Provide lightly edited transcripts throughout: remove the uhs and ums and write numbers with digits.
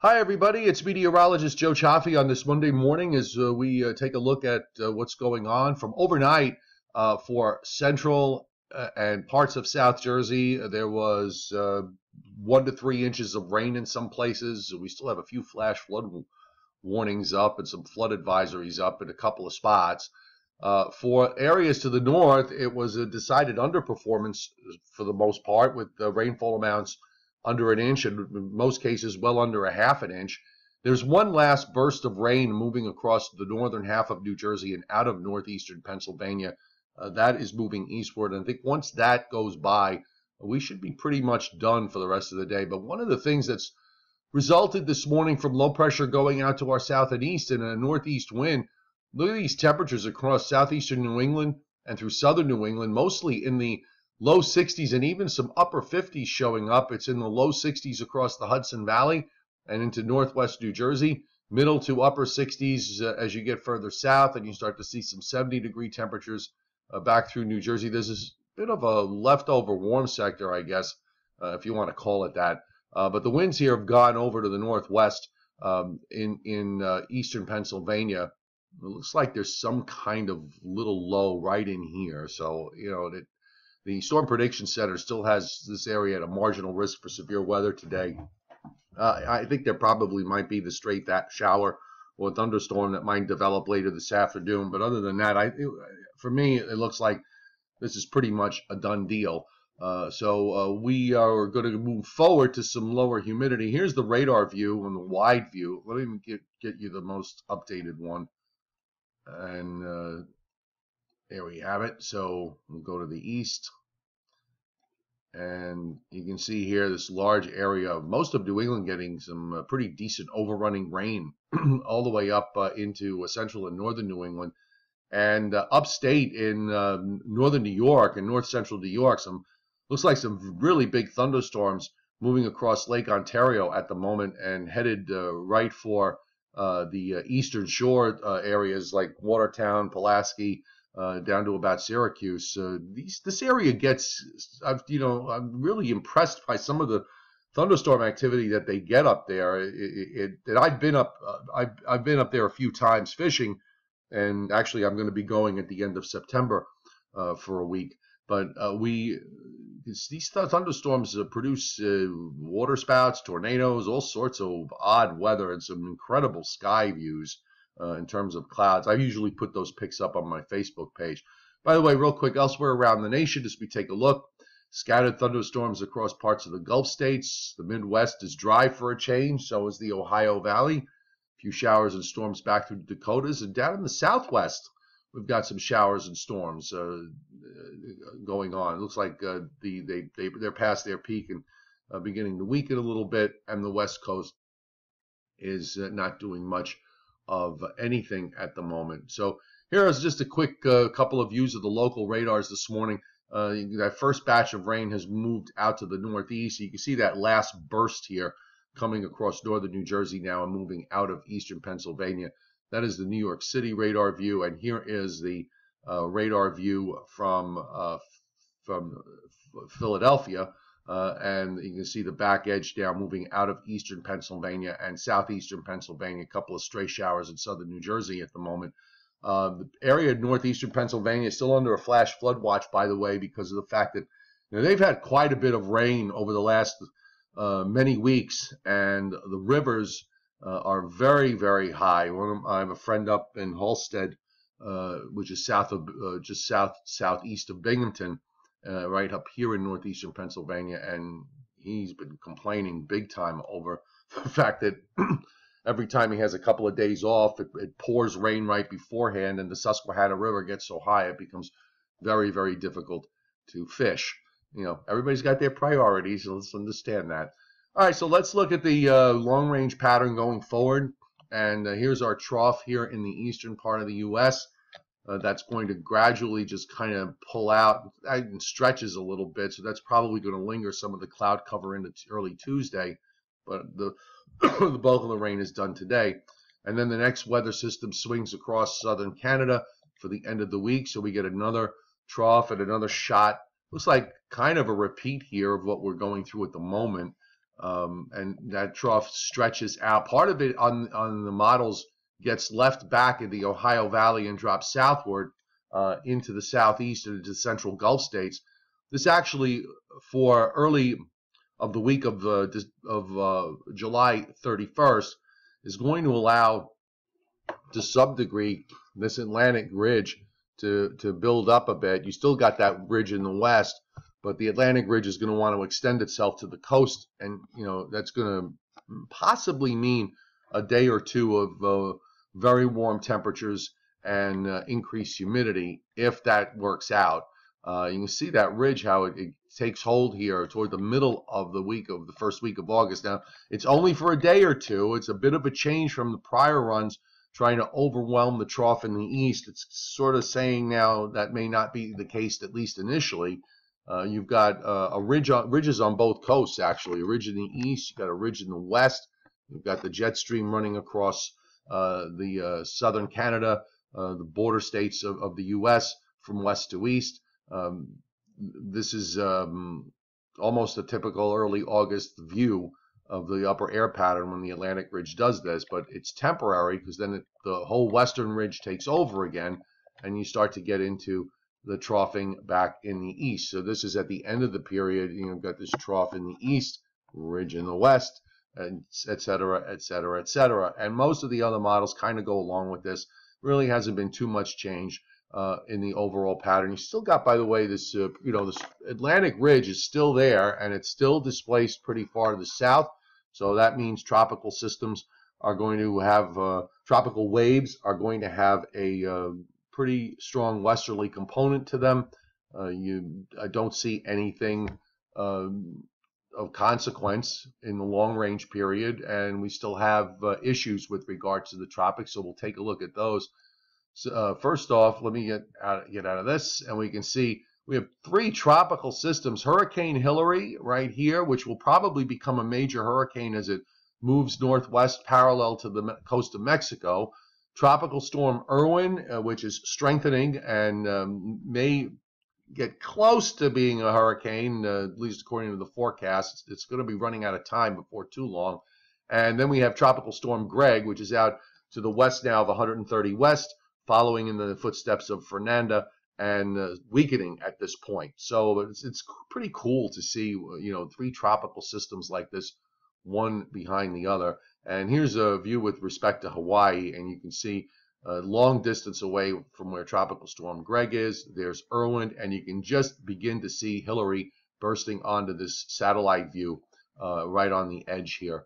Hi, everybody. It's meteorologist Joe Cioffi on this Monday morning as we take a look at what's going on from overnight for central and parts of South Jersey. There was 1 to 3 inches of rain in some places. We still have a few flash flood warnings up and some flood advisories up in a couple of spots. For areas to the north, it was a decided underperformance for the most part, with rainfall amounts under an inch, and in most cases well under a half an inch. There's one last burst of rain moving across the northern half of New Jersey and out of northeastern Pennsylvania. That is moving eastward, and I think once that goes by, we should be pretty much done for the rest of the day. But one of the things that's resulted this morning from low pressure going out to our south and east and a northeast wind. Look at these temperatures across southeastern New England and through southern New England, mostly in the low 60s and even some upper 50s showing up. It's in the low 60s across the Hudson Valley and into northwest New Jersey, middle to upper 60s as you get further south, and you start to see some 70-degree temperatures back through New Jersey. There's this bit of a leftover warm sector, I guess, if you want to call it that. But the winds here have gone over to the northwest in eastern Pennsylvania. It looks like there's some kind of little low right in here. So, the Storm Prediction Center still has this area at a marginal risk for severe weather today. I think there probably might be the straight shower or thunderstorm that might develop later this afternoon. But other than that, for me, it looks like this is pretty much a done deal. So we are going to move forward to some lower humidity. Here's the radar view and the wide view. Let me get you the most updated one. And there we have it. So we'll go to the east. And you can see here this large area of most of New England getting some pretty decent overrunning rain all the way up into central and northern New England. And upstate in northern New York and north central New York, looks like some really big thunderstorms moving across Lake Ontario at the moment and headed right for the eastern shore areas like Watertown, Pulaski, down to about Syracuse. This area gets, I'm really impressed by some of the thunderstorm activity that they get up there. I've been up there a few times fishing, and actually I'm going to be going at the end of September for a week. But these thunderstorms produce water spouts, tornadoes, all sorts of odd weather, and some incredible sky views in terms of clouds. I usually put those pics up on my Facebook page. By the way, real quick, elsewhere around the nation, as we take a look, scattered thunderstorms across parts of the Gulf states. The Midwest is dry for a change, so is the Ohio Valley. A few showers and storms back through the Dakotas, and down in the Southwest, we've got some showers and storms going on. It looks like they're past their peak and beginning to weaken a little bit, and the West Coast is not doing much of anything at the moment. So here is just a quick couple of views of the local radars this morning. That first batch of rain has moved out to the northeast. You can see that last burst here coming across northern New Jersey now and moving out of eastern Pennsylvania. That is the New York City radar view, and here is the radar view from Philadelphia. And you can see the back edge down moving out of eastern Pennsylvania and southeastern Pennsylvania, a couple of stray showers in southern New Jersey at the moment. The area of northeastern Pennsylvania is still under a flash flood watch, by the way, because of the fact that they've had quite a bit of rain over the last many weeks, and the rivers are very, very high. I have a friend up in Halstead, which is just southeast of Binghamton, right up here in northeastern Pennsylvania, and he's been complaining big time over the fact that every time he has a couple of days off, it pours rain right beforehand, and the Susquehanna River gets so high it becomes very, very difficult to fish. Everybody's got their priorities, so let's understand that. All right, so let's look at the long-range pattern going forward, and here's our trough here in the eastern part of the U.S. That's going to gradually just kind of pull out and stretches a little bit, so that's probably going to linger some of the cloud cover into early Tuesday, but the bulk of the rain is done today. And then the next weather system swings across southern Canada for the end of the week, so we get another trough and another shot. Looks like kind of a repeat here of what we're going through at the moment. and that trough stretches out. Part of it on the models gets left back in the Ohio Valley and drops southward into the southeast and into the central Gulf states. This actually, for early of the week of July 31st, is going to allow, to some degree, this Atlantic ridge to build up a bit. You still got that ridge in the west, but the Atlantic ridge is going to want to extend itself to the coast, and that's going to possibly mean a day or two of very warm temperatures and increased humidity if that works out. You can see that ridge, how it takes hold here toward the middle of the first week of August. Now, it's only for a day or two. It's a bit of a change from the prior runs trying to overwhelm the trough in the east. It's sort of saying now that may not be the case, at least initially. You've got ridges on both coasts, actually. A ridge in the east, you've got a ridge in the west. You've got the jet stream running across the southern Canada, the border states of the U.S. from west to east. This is almost a typical early August view of the upper air pattern when the Atlantic ridge does this, but it's temporary because then the whole western ridge takes over again, and you start to get into the troughing back in the east. So this is at the end of the period. You've got this trough in the east, ridge in the west, and et cetera, et cetera, et cetera. And most of the other models kind of go along with this. Really hasn't been too much change in the overall pattern. You still got, by the way, this this Atlantic ridge is still there, and it's still displaced pretty far to the south. So that means tropical systems are going to have tropical waves are going to have a pretty strong westerly component to them. I don't see anything of consequence in the long-range period, and we still have issues with regards to the tropics. So we'll take a look at those. So, first off, let me get out of this, and we can see we have 3 tropical systems. Hurricane Hilary right here, which will probably become a major hurricane as it moves northwest parallel to the coast of Mexico. Tropical storm Irwin, which is strengthening and may get close to being a hurricane, at least according to the forecast. It's going to be running out of time before too long. And then we have Tropical Storm Greg, which is out to the west now of 130 west, following in the footsteps of Fernanda and weakening at this point. So it's pretty cool to see 3 tropical systems like this, one behind the other. And here's a view with respect to Hawaii, and you can see a long distance away from where Tropical Storm Greg is. There's Irwin, and you can just begin to see Hilary bursting onto this satellite view right on the edge here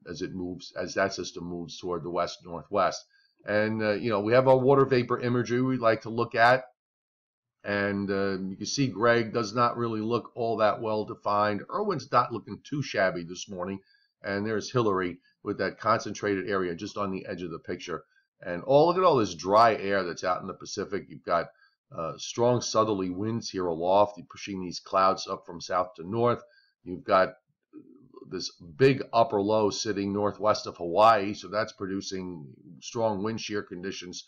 as that system moves toward the west-northwest. And we have our water vapor imagery we'd like to look at, and you can see Greg does not really look all that well defined. Irwin's not looking too shabby this morning, and there's Hilary with that concentrated area just on the edge of the picture. And look at all this dry air that's out in the Pacific. You've got strong southerly winds here aloft, pushing these clouds up from south to north. You've got this big upper low sitting northwest of Hawaii, so that's producing strong wind shear conditions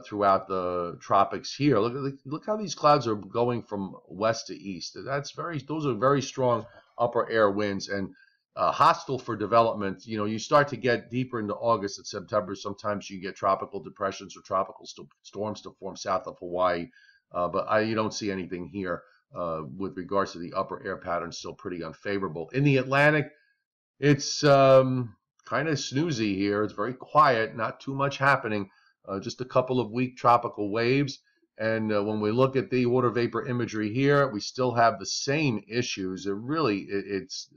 throughout the tropics here. Look how these clouds are going from west to east. Those are very strong upper air winds, and hostile for development. You start to get deeper into August and September. Sometimes you get tropical depressions or tropical storms to form south of Hawaii, but you don't see anything here with regards to the upper air pattern. Still pretty unfavorable. In the Atlantic, it's kind of snoozy here. It's very quiet, not too much happening. Just a couple of weak tropical waves. And when we look at the water vapor imagery here, we still have the same issues. It's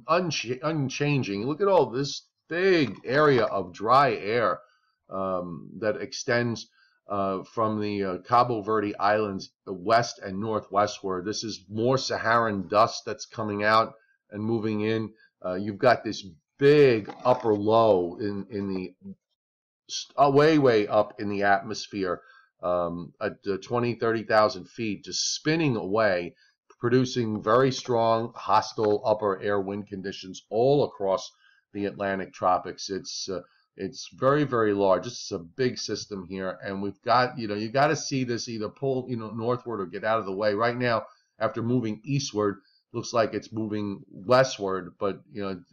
unchanging. Look at all this big area of dry air that extends from the Cabo Verde Islands west and northwestward. This is more Saharan dust that's coming out and moving in. You've got this big upper low in the way up in the atmosphere at 20,000-30,000 feet, just spinning away, producing very strong hostile upper air wind conditions all across the Atlantic tropics. It's very, very large. This is a big system here, and we've got, you got to see this either pull, northward or get out of the way. Right now, after moving eastward, looks like it's moving westward, but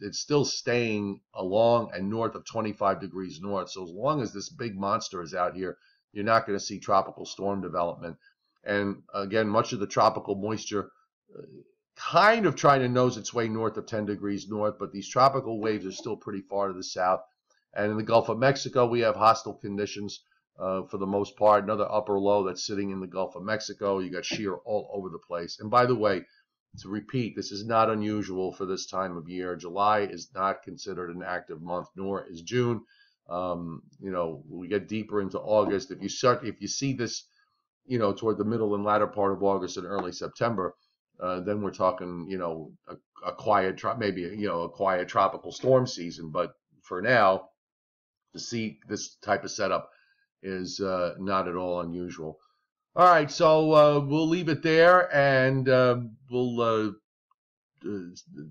it's still staying along and north of 25 degrees north. So as long as this big monster is out here, you're not going to see tropical storm development. And again, much of the tropical moisture kind of trying to nose its way north of 10 degrees north, but these tropical waves are still pretty far to the south. And in the Gulf of Mexico, we have hostile conditions for the most part. Another upper low that's sitting in the Gulf of Mexico. You got shear all over the place. And by the way, to repeat, this is not unusual for this time of year. July is not considered an active month, nor is June. We get deeper into August. If you see this, toward the middle and latter part of August and early September, then we're talking, a quiet, maybe a quiet tropical storm season. But for now, to see this type of setup is not at all unusual. All right, so we'll leave it there, and we'll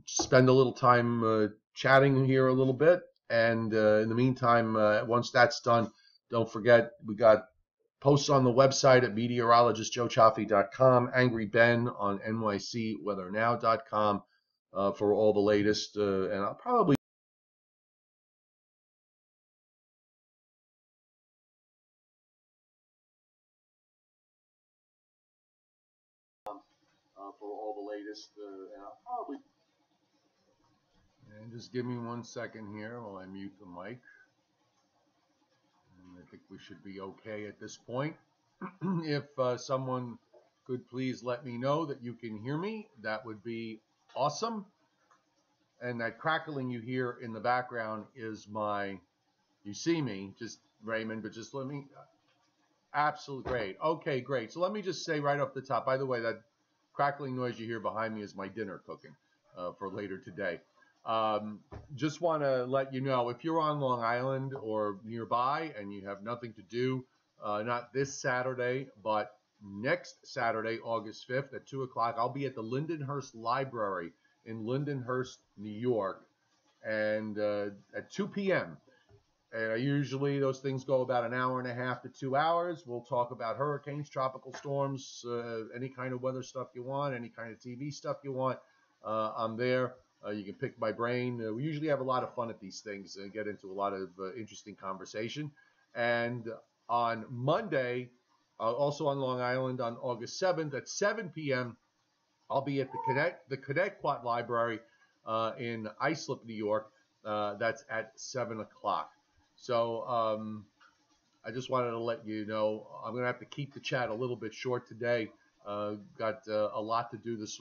spend a little time chatting here a little bit. And in the meantime, once that's done, don't forget we got posts on the website at meteorologistjoecioffi.com, Angry Ben on nycweathernow.com for all the latest. And I'll probably and just give me 1 second here while I mute the mic. And I think we should be okay at this point. If someone could please let me know that you can hear me, that would be awesome. And that crackling you hear in the background is you see me, just Raymond, but just let me, absolutely great. Okay, great. So let me just say right off the top, by the way, that crackling noise you hear behind me is my dinner cooking for later today. Just want to let you know, if you're on Long Island or nearby and you have nothing to do, not this Saturday, but next Saturday, August 5th at 2 o'clock, I'll be at the Lindenhurst Library in Lindenhurst, New York, and at 2 p.m. And usually those things go about an hour and a half to 2 hours. We'll talk about hurricanes, tropical storms, any kind of weather stuff you want, any kind of TV stuff you want. I'm there. You can pick my brain. We usually have a lot of fun at these things and get into a lot of interesting conversation. And on Monday, also on Long Island on August 7th at 7 p.m., I'll be at the Connecticut Library in Islip, New York. That's at 7 o'clock. So I just wanted to let you know I'm going to have to keep the chat a little bit short today. Got a lot to do this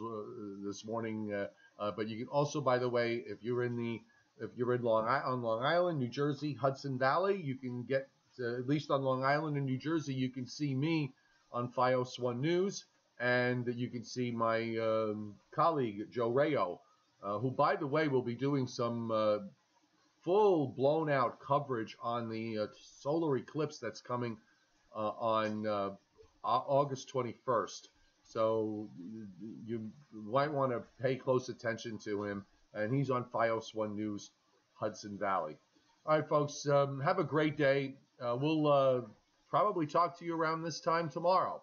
morning. But you can also, by the way, if you're in Long Island, New Jersey, Hudson Valley, you can get at least on Long Island and New Jersey, you can see me on Fios One News, and you can see my colleague Joe Rayo, who, by the way, will be doing some full blown out coverage on the solar eclipse that's coming on August 21st. So you might want to pay close attention to him. And he's on Fios One News, Hudson Valley. All right, folks, have a great day. We'll probably talk to you around this time tomorrow.